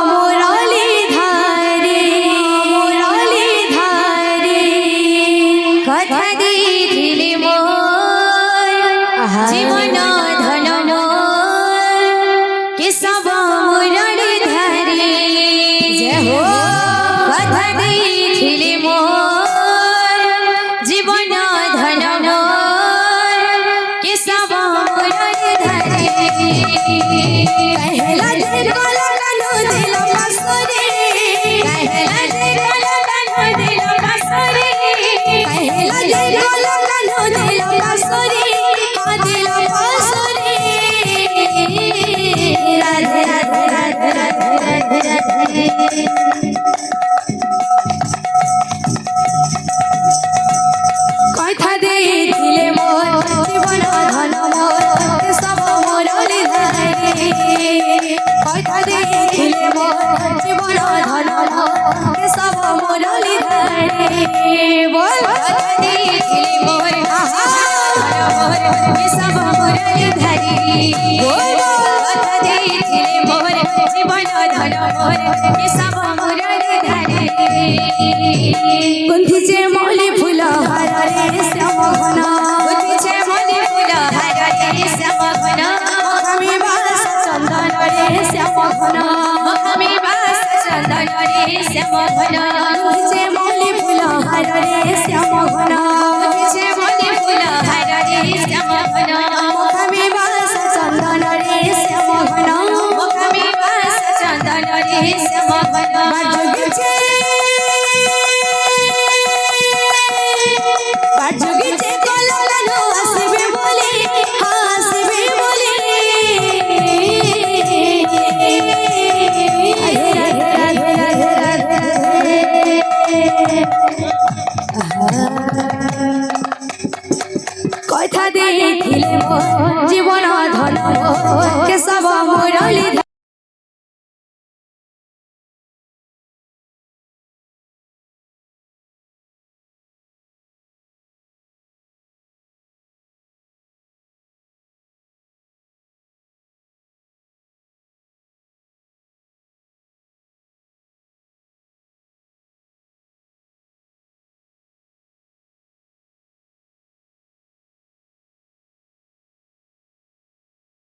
মুরলীধারে কথা দিলি মোর জীবন ধন মোর কেশব মুরলীধারে জয় হো কথা দিলি মোর জীবন ধন মোর কেশব মুরলীধারে कहला निर्मला कानो दिल मसरे कहला निर्मला कानो दिल मसरे कहला निर्मला कानो दिल मसरे दिल मसरे राधे राधे राधे राधे राधे কথা দিলে মোর জীবন ধন মোর সব মুরলীধারে কথা দিলে মোর জীবন ধন মোর সব মুরলীধারে বল কথা দিলে মোর সব মুরলীধারে বল কথা দিলে মোর জীবন ধন মোর সব মুরলীধারে কুন্থিছে মলি ফুল হারে শ্যাম ঘন কুন্থিছে মলি ফুল হারে শ্যাম ঘন মুখামি বাস চন্দন রে শ্যাম ঘন মুখামি বাস চন্দন রে শ্যাম ঘন কুন্থিছে মলি ফুল হারে শ্যাম ঘন কুন্থিছে মলি ফুল হারে শ্যাম ঘন মুখামি বাস চন্দন রে শ্যাম ঘন মুখামি বাস চন্দন রে শ্যাম ঘন